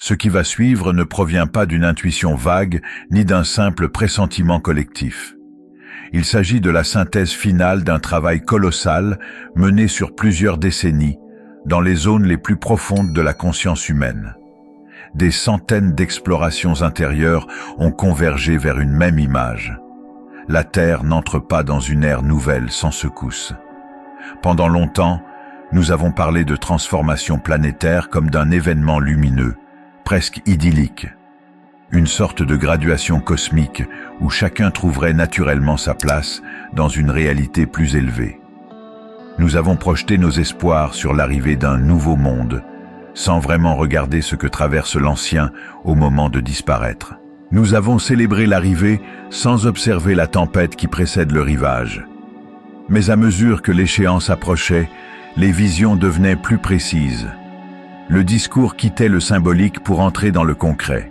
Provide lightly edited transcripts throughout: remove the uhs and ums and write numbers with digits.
Ce qui va suivre ne provient pas d'une intuition vague ni d'un simple pressentiment collectif. Il s'agit de la synthèse finale d'un travail colossal mené sur plusieurs décennies dans les zones les plus profondes de la conscience humaine. Des centaines d'explorations intérieures ont convergé vers une même image. La Terre n'entre pas dans une ère nouvelle sans secousse. Pendant longtemps, nous avons parlé de transformation planétaire comme d'un événement lumineux, presque idyllique. Une sorte de graduation cosmique où chacun trouverait naturellement sa place dans une réalité plus élevée. Nous avons projeté nos espoirs sur l'arrivée d'un nouveau monde, sans vraiment regarder ce que traverse l'ancien au moment de disparaître. Nous avons célébré l'arrivée sans observer la tempête qui précède le rivage. Mais à mesure que l'échéance approchait, les visions devenaient plus précises. Le discours quittait le symbolique pour entrer dans le concret.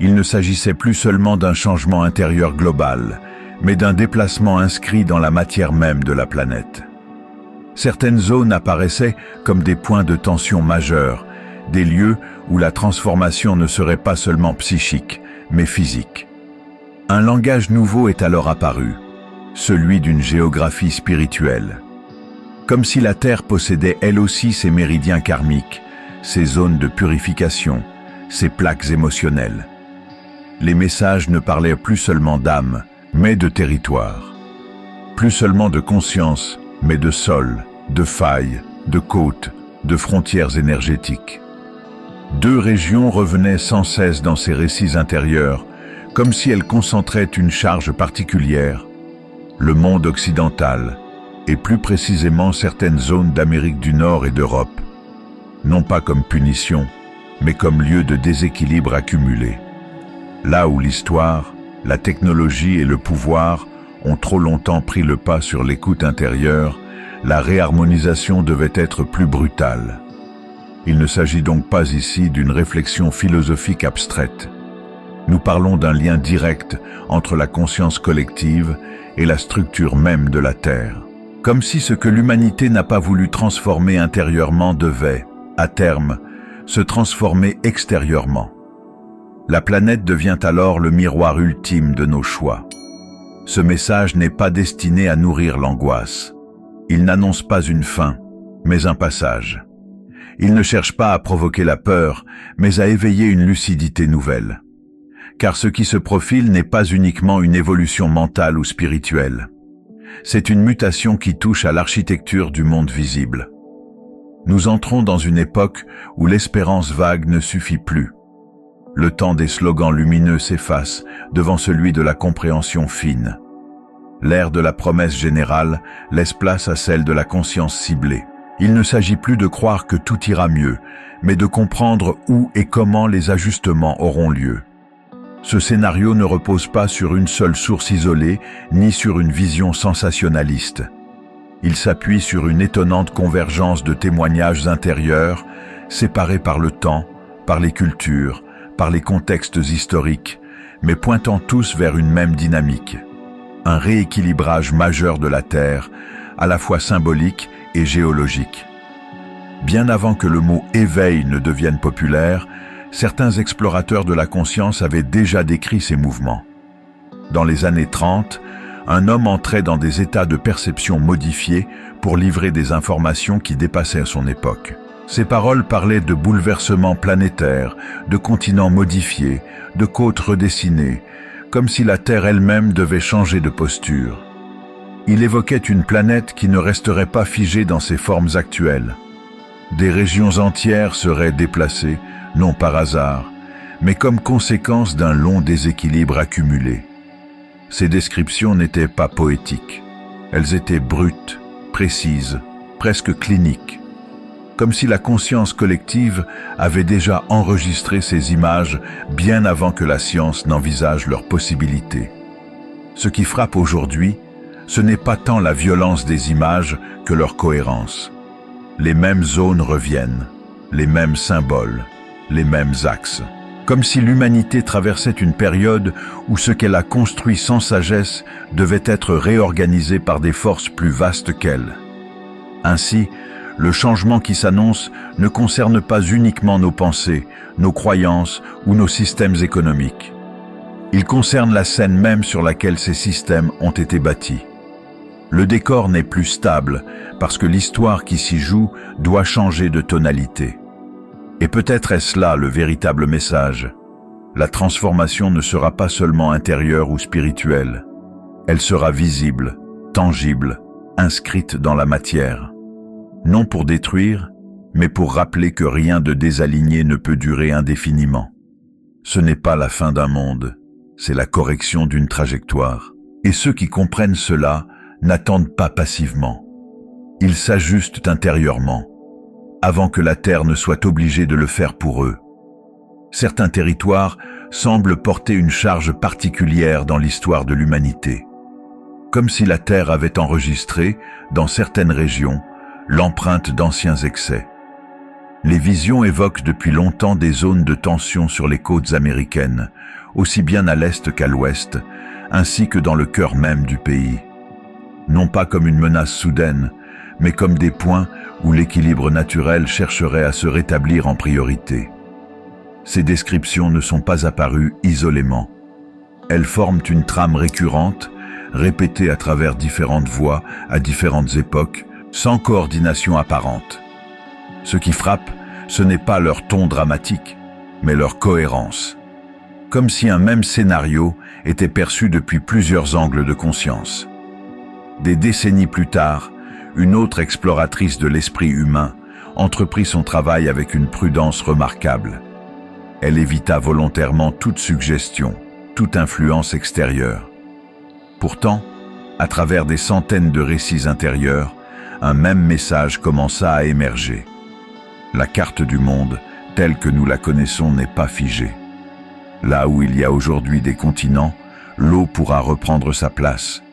Il ne s'agissait plus seulement d'un changement intérieur global, mais d'un déplacement inscrit dans la matière même de la planète. Certaines zones apparaissaient comme des points de tension majeurs, des lieux où la transformation ne serait pas seulement psychique, mais physique. Un langage nouveau est alors apparu, celui d'une géographie spirituelle. Comme si la Terre possédait elle aussi ses méridiens karmiques, ses zones de purification, ses plaques émotionnelles. Les messages ne parlaient plus seulement d'âme, mais de territoire. Plus seulement de conscience, mais de sol, de failles, de côtes, de frontières énergétiques. Deux régions revenaient sans cesse dans ces récits intérieurs, comme si elles concentraient une charge particulière, le monde occidental, et plus précisément certaines zones d'Amérique du Nord et d'Europe, non pas comme punition, mais comme lieu de déséquilibre accumulé. Là où l'histoire, la technologie et le pouvoir ont trop longtemps pris le pas sur l'écoute intérieure, la réharmonisation devait être plus brutale. Il ne s'agit donc pas ici d'une réflexion philosophique abstraite. Nous parlons d'un lien direct entre la conscience collective et la structure même de la Terre. Comme si ce que l'humanité n'a pas voulu transformer intérieurement devait, à terme, se transformer extérieurement. La planète devient alors le miroir ultime de nos choix. Ce message n'est pas destiné à nourrir l'angoisse. Il n'annonce pas une fin, mais un passage. Il ne cherche pas à provoquer la peur, mais à éveiller une lucidité nouvelle. Car ce qui se profile n'est pas uniquement une évolution mentale ou spirituelle. C'est une mutation qui touche à l'architecture du monde visible. Nous entrons dans une époque où l'espérance vague ne suffit plus. Le temps des slogans lumineux s'efface devant celui de la compréhension fine. L'ère de la promesse générale laisse place à celle de la conscience ciblée. Il ne s'agit plus de croire que tout ira mieux, mais de comprendre où et comment les ajustements auront lieu. Ce scénario ne repose pas sur une seule source isolée, ni sur une vision sensationnaliste. Il s'appuie sur une étonnante convergence de témoignages intérieurs, séparés par le temps, par les cultures, par les contextes historiques, mais pointant tous vers une même dynamique. Un rééquilibrage majeur de la Terre, à la fois symbolique et géologique. Bien avant que le mot « éveil » ne devienne populaire, certains explorateurs de la conscience avaient déjà décrit ces mouvements. Dans les années 30, un homme entrait dans des états de perception modifiés pour livrer des informations qui dépassaient son époque. Ces paroles parlaient de bouleversements planétaires, de continents modifiés, de côtes redessinées, comme si la Terre elle-même devait changer de posture. Il évoquait une planète qui ne resterait pas figée dans ses formes actuelles. Des régions entières seraient déplacées, non par hasard, mais comme conséquence d'un long déséquilibre accumulé. Ces descriptions n'étaient pas poétiques. Elles étaient brutes, précises, presque cliniques. Comme si la conscience collective avait déjà enregistré ces images bien avant que la science n'envisage leurs possibilités. Ce qui frappe aujourd'hui, ce n'est pas tant la violence des images que leur cohérence. Les mêmes zones reviennent, les mêmes symboles, les mêmes axes. Comme si l'humanité traversait une période où ce qu'elle a construit sans sagesse devait être réorganisé par des forces plus vastes qu'elle. Ainsi, Le changement qui s'annonce ne concerne pas uniquement nos pensées, nos croyances ou nos systèmes économiques. Il concerne la scène même sur laquelle ces systèmes ont été bâtis. Le décor n'est plus stable parce que l'histoire qui s'y joue doit changer de tonalité. Et peut-être est-ce là le véritable message. La transformation ne sera pas seulement intérieure ou spirituelle. Elle sera visible, tangible, inscrite dans la matière. Non pour détruire, mais pour rappeler que rien de désaligné ne peut durer indéfiniment. Ce n'est pas la fin d'un monde, c'est la correction d'une trajectoire. Et ceux qui comprennent cela n'attendent pas passivement. Ils s'ajustent intérieurement, avant que la Terre ne soit obligée de le faire pour eux. Certains territoires semblent porter une charge particulière dans l'histoire de l'humanité. Comme si la Terre avait enregistré, dans certaines régions, l'empreinte d'anciens excès. Les visions évoquent depuis longtemps des zones de tension sur les côtes américaines, aussi bien à l'est qu'à l'ouest, ainsi que dans le cœur même du pays. Non pas comme une menace soudaine, mais comme des points où l'équilibre naturel chercherait à se rétablir en priorité. Ces descriptions ne sont pas apparues isolément. Elles forment une trame récurrente, répétée à travers différentes voix, à différentes époques, sans coordination apparente. Ce qui frappe, ce n'est pas leur ton dramatique, mais leur cohérence. Comme si un même scénario était perçu depuis plusieurs angles de conscience. Des décennies plus tard, une autre exploratrice de l'esprit humain entreprit son travail avec une prudence remarquable. Elle évita volontairement toute suggestion, toute influence extérieure. Pourtant, à travers des centaines de récits intérieurs, un même message commença à émerger. La carte du monde, telle que nous la connaissons, n'est pas figée. Là où il y a aujourd'hui des continents, l'eau pourra reprendre sa place.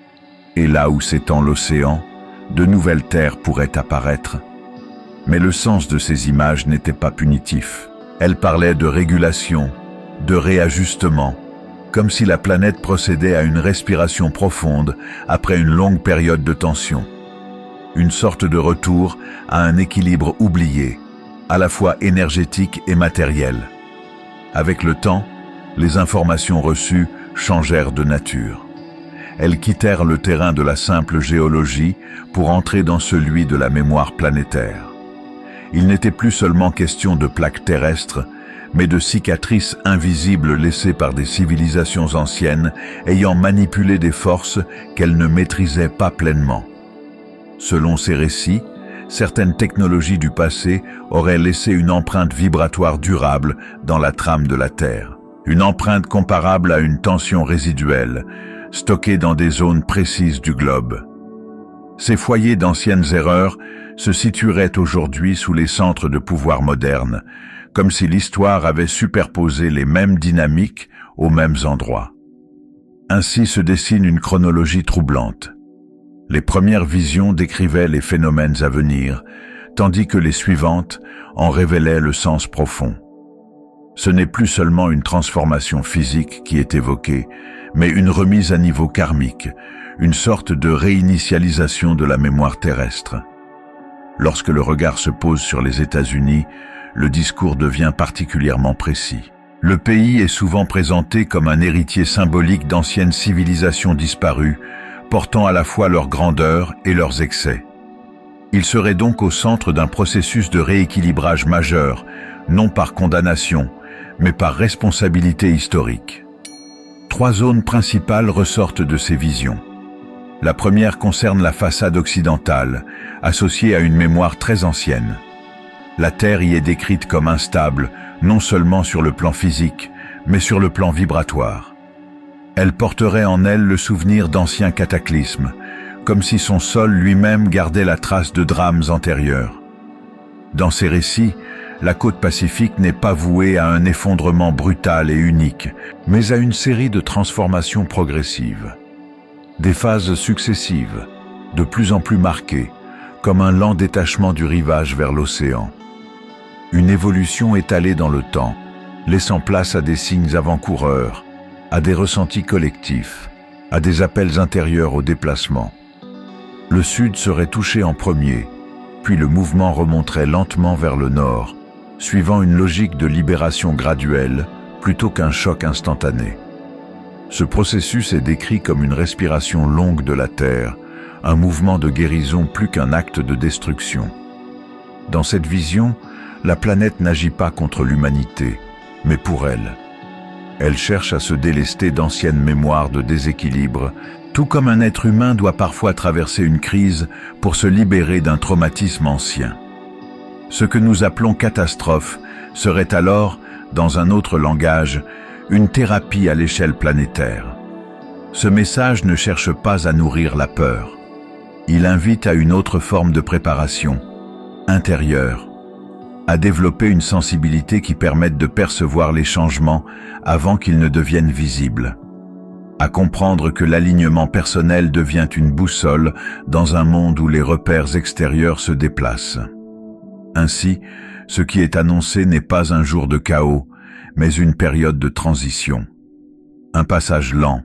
Et là où s'étend l'océan, de nouvelles terres pourraient apparaître. Mais le sens de ces images n'était pas punitif. Elles parlaient de régulation, de réajustement, comme si la planète procédait à une respiration profonde après une longue période de tension. Une sorte de retour à un équilibre oublié, à la fois énergétique et matériel. Avec le temps, les informations reçues changèrent de nature. Elles quittèrent le terrain de la simple géologie pour entrer dans celui de la mémoire planétaire. Il n'était plus seulement question de plaques terrestres, mais de cicatrices invisibles laissées par des civilisations anciennes ayant manipulé des forces qu'elles ne maîtrisaient pas pleinement. Selon ces récits, certaines technologies du passé auraient laissé une empreinte vibratoire durable dans la trame de la Terre. Une empreinte comparable à une tension résiduelle, stockée dans des zones précises du globe. Ces foyers d'anciennes erreurs se situeraient aujourd'hui sous les centres de pouvoir modernes, comme si l'histoire avait superposé les mêmes dynamiques aux mêmes endroits. Ainsi se dessine une chronologie troublante. Les premières visions décrivaient les phénomènes à venir, tandis que les suivantes en révélaient le sens profond. Ce n'est plus seulement une transformation physique qui est évoquée, mais une remise à niveau karmique, une sorte de réinitialisation de la mémoire terrestre. Lorsque le regard se pose sur les États-Unis, le discours devient particulièrement précis. Le pays est souvent présenté comme un héritier symbolique d'anciennes civilisations disparues, portant à la fois leur grandeur et leurs excès. Il serait donc au centre d'un processus de rééquilibrage majeur, non par condamnation, mais par responsabilité historique. 3 zones principales ressortent de ces visions. La première concerne la façade occidentale, associée à une mémoire très ancienne. La Terre y est décrite comme instable, non seulement sur le plan physique, mais sur le plan vibratoire. Elle porterait en elle le souvenir d'anciens cataclysmes, comme si son sol lui-même gardait la trace de drames antérieurs. Dans ces récits, la côte pacifique n'est pas vouée à un effondrement brutal et unique, mais à une série de transformations progressives. Des phases successives, de plus en plus marquées, comme un lent détachement du rivage vers l'océan. Une évolution étalée dans le temps, laissant place à des signes avant-coureurs, à des ressentis collectifs, à des appels intérieurs au déplacement. Le Sud serait touché en premier, puis le mouvement remonterait lentement vers le nord, suivant une logique de libération graduelle plutôt qu'un choc instantané. Ce processus est décrit comme une respiration longue de la Terre, un mouvement de guérison plus qu'un acte de destruction. Dans cette vision, la planète n'agit pas contre l'humanité, mais pour elle. Elle cherche à se délester d'anciennes mémoires de déséquilibre, tout comme un être humain doit parfois traverser une crise pour se libérer d'un traumatisme ancien. Ce que nous appelons catastrophe serait alors, dans un autre langage, une thérapie à l'échelle planétaire. Ce message ne cherche pas à nourrir la peur. Il invite à une autre forme de préparation, intérieure, à développer une sensibilité qui permette de percevoir les changements avant qu'ils ne deviennent visibles, à comprendre que l'alignement personnel devient une boussole dans un monde où les repères extérieurs se déplacent. Ainsi, ce qui est annoncé n'est pas un jour de chaos, mais une période de transition. Un passage lent,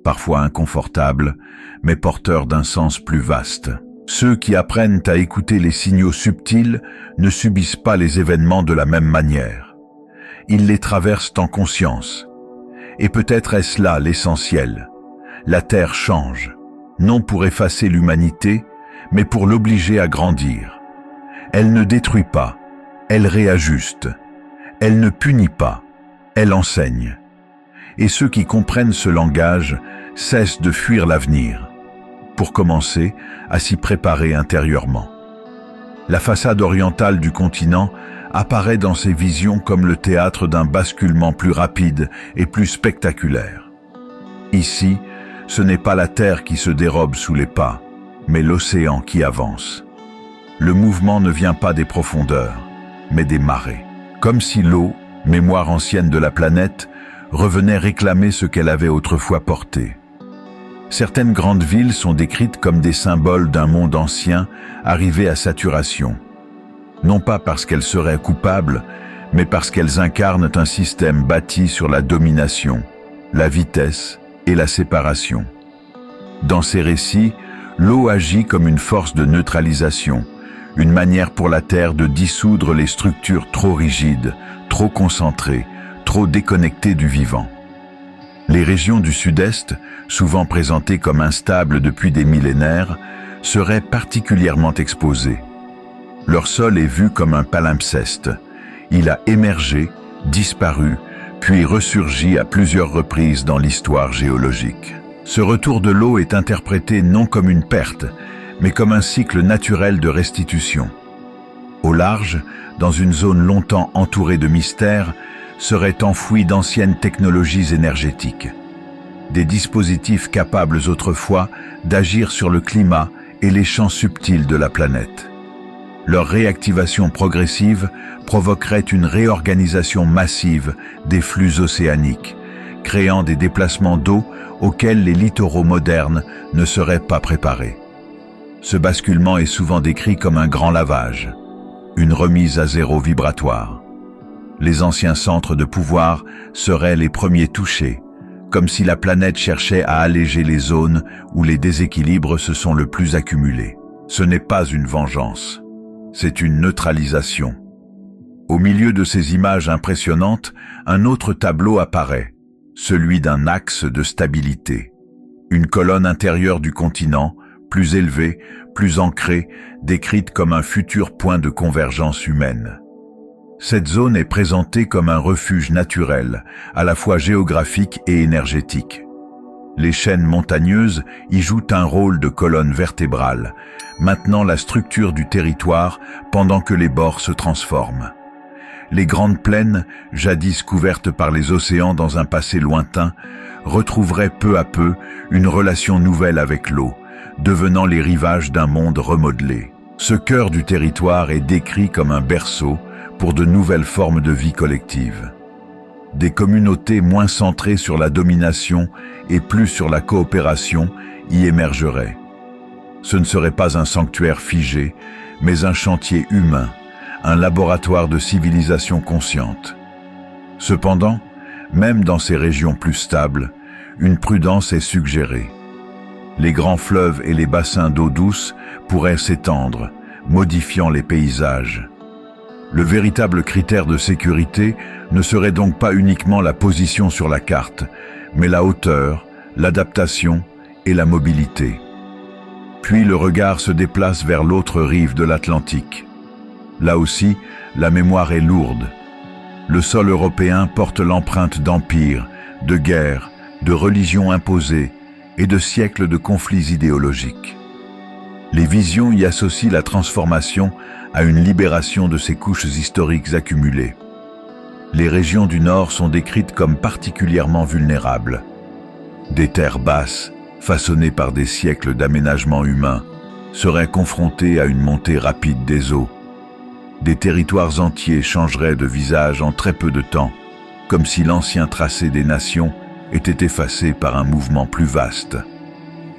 parfois inconfortable, mais porteur d'un sens plus vaste. Ceux qui apprennent à écouter les signaux subtils ne subissent pas les événements de la même manière. Ils les traversent en conscience. Et peut-être est-ce là l'essentiel. La Terre change, non pour effacer l'humanité, mais pour l'obliger à grandir. Elle ne détruit pas, elle réajuste. Elle ne punit pas, elle enseigne. Et ceux qui comprennent ce langage cessent de fuir l'avenir, pour commencer à s'y préparer intérieurement. La façade orientale du continent apparaît dans ces visions comme le théâtre d'un basculement plus rapide et plus spectaculaire. Ici, ce n'est pas la terre qui se dérobe sous les pas, mais l'océan qui avance. Le mouvement ne vient pas des profondeurs, mais des marées. Comme si l'eau, mémoire ancienne de la planète, revenait réclamer ce qu'elle avait autrefois porté. Certaines grandes villes sont décrites comme des symboles d'un monde ancien arrivé à saturation. Non pas parce qu'elles seraient coupables, mais parce qu'elles incarnent un système bâti sur la domination, la vitesse et la séparation. Dans ces récits, l'eau agit comme une force de neutralisation, une manière pour la Terre de dissoudre les structures trop rigides, trop concentrées, trop déconnectées du vivant. Les régions du Sud-Est, souvent présentées comme instables depuis des millénaires, seraient particulièrement exposées. Leur sol est vu comme un palimpseste. Il a émergé, disparu, puis ressurgi à plusieurs reprises dans l'histoire géologique. Ce retour de l'eau est interprété non comme une perte, mais comme un cycle naturel de restitution. Au large, dans une zone longtemps entourée de mystères, seraient enfouies d'anciennes technologies énergétiques. Des dispositifs capables autrefois d'agir sur le climat et les champs subtils de la planète. Leur réactivation progressive provoquerait une réorganisation massive des flux océaniques, créant des déplacements d'eau auxquels les littoraux modernes ne seraient pas préparés. Ce basculement est souvent décrit comme un grand lavage, une remise à zéro vibratoire. Les anciens centres de pouvoir seraient les premiers touchés, comme si la planète cherchait à alléger les zones où les déséquilibres se sont le plus accumulés. Ce n'est pas une vengeance, c'est une neutralisation. Au milieu de ces images impressionnantes, un autre tableau apparaît, celui d'un axe de stabilité. Une colonne intérieure du continent, plus élevée, plus ancrée, décrite comme un futur point de convergence humaine. Cette zone est présentée comme un refuge naturel, à la fois géographique et énergétique. Les chaînes montagneuses y jouent un rôle de colonne vertébrale, maintenant la structure du territoire pendant que les bords se transforment. Les grandes plaines, jadis couvertes par les océans dans un passé lointain, retrouveraient peu à peu une relation nouvelle avec l'eau, devenant les rivages d'un monde remodelé. Ce cœur du territoire est décrit comme un berceau pour de nouvelles formes de vie collective. Des communautés moins centrées sur la domination et plus sur la coopération y émergeraient. Ce ne serait pas un sanctuaire figé, mais un chantier humain, un laboratoire de civilisation consciente. Cependant, même dans ces régions plus stables, une prudence est suggérée. Les grands fleuves et les bassins d'eau douce pourraient s'étendre, modifiant les paysages. Le véritable critère de sécurité ne serait donc pas uniquement la position sur la carte, mais la hauteur, l'adaptation et la mobilité. Puis le regard se déplace vers l'autre rive de l'Atlantique. Là aussi, la mémoire est lourde. Le sol européen porte l'empreinte d'empires, de guerres, de religions imposées et de siècles de conflits idéologiques. Les visions y associent la transformation à une libération de ces couches historiques accumulées. Les régions du Nord sont décrites comme particulièrement vulnérables. Des terres basses, façonnées par des siècles d'aménagement humain, seraient confrontées à une montée rapide des eaux. Des territoires entiers changeraient de visage en très peu de temps, comme si l'ancien tracé des nations était effacé par un mouvement plus vaste.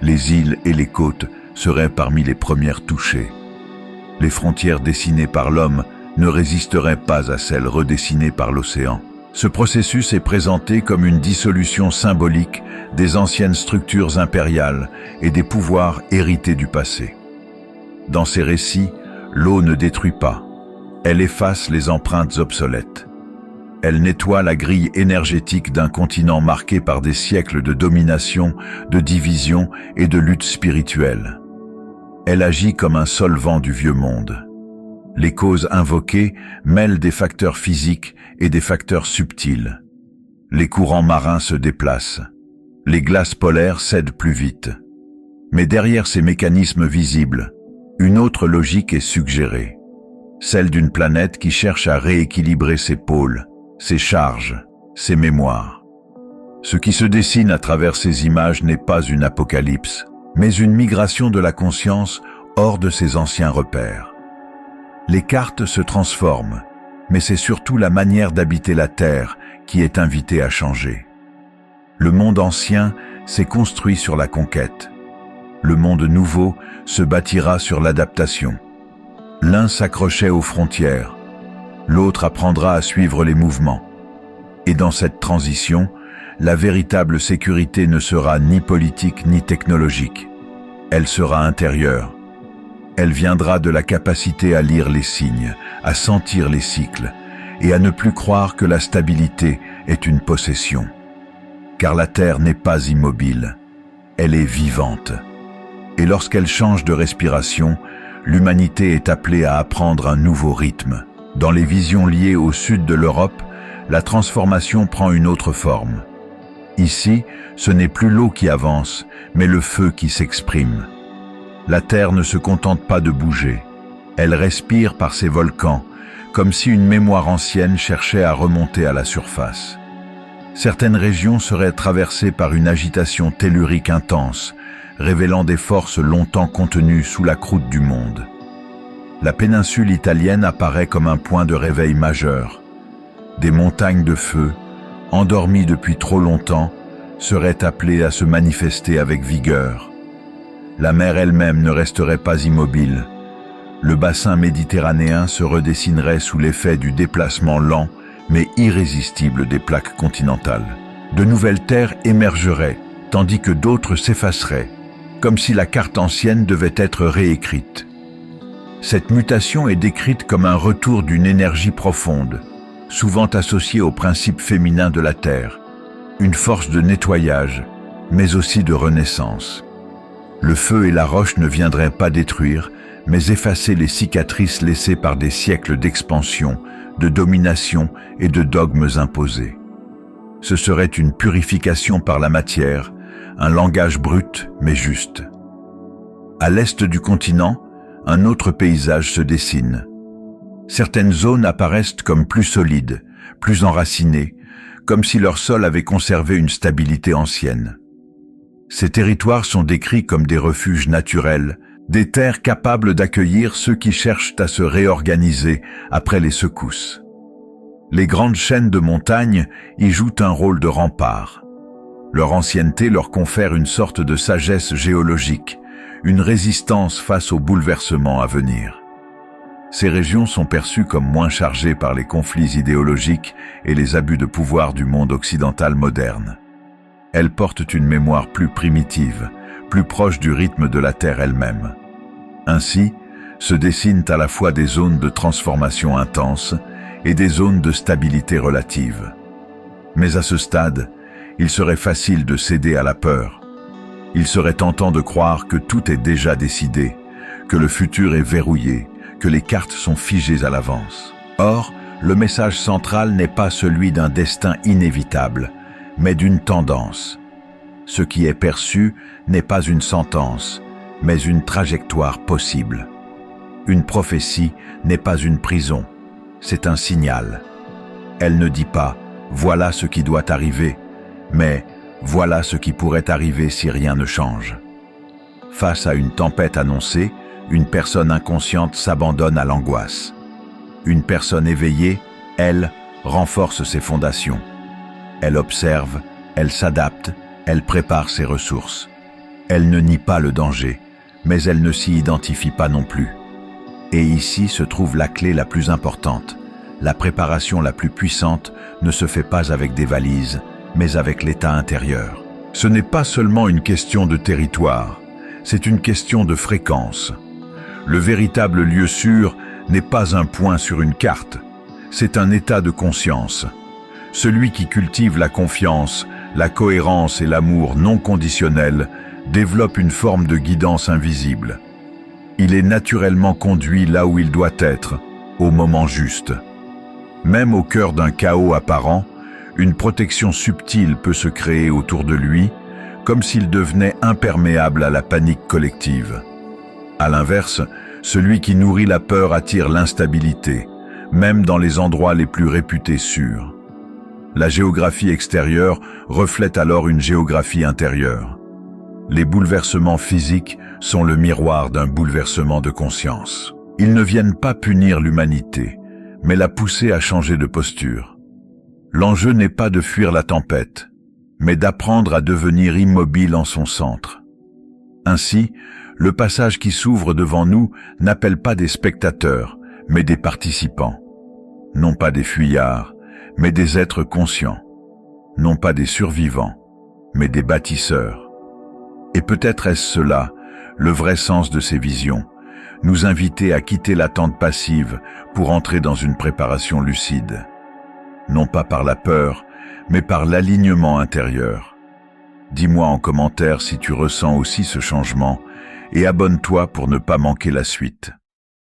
Les îles et les côtes seraient parmi les premières touchées. Les frontières dessinées par l'homme ne résisteraient pas à celles redessinées par l'océan. Ce processus est présenté comme une dissolution symbolique des anciennes structures impériales et des pouvoirs hérités du passé. Dans ces récits, l'eau ne détruit pas. Elle efface les empreintes obsolètes. Elle nettoie la grille énergétique d'un continent marqué par des siècles de domination, de division et de lutte spirituelle. Elle agit comme un solvant du vieux monde. Les causes invoquées mêlent des facteurs physiques et des facteurs subtils. Les courants marins se déplacent. Les glaces polaires cèdent plus vite. Mais derrière ces mécanismes visibles, une autre logique est suggérée. Celle d'une planète qui cherche à rééquilibrer ses pôles, ses charges, ses mémoires. Ce qui se dessine à travers ces images n'est pas une apocalypse, mais une migration de la conscience hors de ses anciens repères. Les cartes se transforment, mais c'est surtout la manière d'habiter la Terre qui est invitée à changer. Le monde ancien s'est construit sur la conquête. Le monde nouveau se bâtira sur l'adaptation. L'un s'accrochait aux frontières, l'autre apprendra à suivre les mouvements. Et dans cette transition, la véritable sécurité ne sera ni politique ni technologique. Elle sera intérieure. Elle viendra de la capacité à lire les signes, à sentir les cycles, et à ne plus croire que la stabilité est une possession. Car la Terre n'est pas immobile, elle est vivante. Et lorsqu'elle change de respiration, l'humanité est appelée à apprendre un nouveau rythme. Dans les visions liées au sud de l'Europe, la transformation prend une autre forme. Ici, ce n'est plus l'eau qui avance, mais le feu qui s'exprime. La Terre ne se contente pas de bouger. Elle respire par ses volcans, comme si une mémoire ancienne cherchait à remonter à la surface. Certaines régions seraient traversées par une agitation tellurique intense, révélant des forces longtemps contenues sous la croûte du monde. La péninsule italienne apparaît comme un point de réveil majeur. Des montagnes de feu, endormies depuis trop longtemps, seraient appelées à se manifester avec vigueur. La mer elle-même ne resterait pas immobile. Le bassin méditerranéen se redessinerait sous l'effet du déplacement lent mais irrésistible des plaques continentales. De nouvelles terres émergeraient, tandis que d'autres s'effaceraient, comme si la carte ancienne devait être réécrite. Cette mutation est décrite comme un retour d'une énergie profonde, souvent associée au principe féminin de la Terre, une force de nettoyage, mais aussi de renaissance. Le feu et la roche ne viendraient pas détruire, mais effacer les cicatrices laissées par des siècles d'expansion, de domination et de dogmes imposés. Ce serait une purification par la matière, un langage brut mais juste. À l'est du continent, un autre paysage se dessine. Certaines zones apparaissent comme plus solides, plus enracinées, comme si leur sol avait conservé une stabilité ancienne. Ces territoires sont décrits comme des refuges naturels, des terres capables d'accueillir ceux qui cherchent à se réorganiser après les secousses. Les grandes chaînes de montagnes y jouent un rôle de rempart. Leur ancienneté leur confère une sorte de sagesse géologique, une résistance face aux bouleversements à venir. Ces régions sont perçues comme moins chargées par les conflits idéologiques et les abus de pouvoir du monde occidental moderne. Elles portent une mémoire plus primitive, plus proche du rythme de la Terre elle-même. Ainsi, se dessinent à la fois des zones de transformation intense et des zones de stabilité relative. Mais à ce stade, il serait facile de céder à la peur. Il serait tentant de croire que tout est déjà décidé, que le futur est verrouillé, que les cartes sont figées à l'avance. Or, le message central n'est pas celui d'un destin inévitable, mais d'une tendance. Ce qui est perçu n'est pas une sentence, mais une trajectoire possible. Une prophétie n'est pas une prison, c'est un signal. Elle ne dit pas « voilà ce qui doit arriver », mais « voilà ce qui pourrait arriver si rien ne change ». Face à une tempête annoncée, une personne inconsciente s'abandonne à l'angoisse. Une personne éveillée, elle, renforce ses fondations. Elle observe, elle s'adapte, elle prépare ses ressources. Elle ne nie pas le danger, mais elle ne s'y identifie pas non plus. Et ici se trouve la clé la plus importante. La préparation la plus puissante ne se fait pas avec des valises, mais avec l'état intérieur. Ce n'est pas seulement une question de territoire, c'est une question de fréquence. Le véritable lieu sûr n'est pas un point sur une carte, c'est un état de conscience. Celui qui cultive la confiance, la cohérence et l'amour non conditionnel développe une forme de guidance invisible. Il est naturellement conduit là où il doit être, au moment juste. Même au cœur d'un chaos apparent, une protection subtile peut se créer autour de lui, comme s'il devenait imperméable à la panique collective. À l'inverse, celui qui nourrit la peur attire l'instabilité, même dans les endroits les plus réputés sûrs. La géographie extérieure reflète alors une géographie intérieure. Les bouleversements physiques sont le miroir d'un bouleversement de conscience. Ils ne viennent pas punir l'humanité, mais la pousser à changer de posture. L'enjeu n'est pas de fuir la tempête, mais d'apprendre à devenir immobile en son centre. Ainsi, le passage qui s'ouvre devant nous n'appelle pas des spectateurs, mais des participants. Non pas des fuyards, mais des êtres conscients. Non pas des survivants, mais des bâtisseurs. Et peut-être est-ce cela, le vrai sens de ces visions, nous inviter à quitter l'attente passive pour entrer dans une préparation lucide. Non pas par la peur, mais par l'alignement intérieur. Dis-moi en commentaire si tu ressens aussi ce changement et abonne-toi pour ne pas manquer la suite.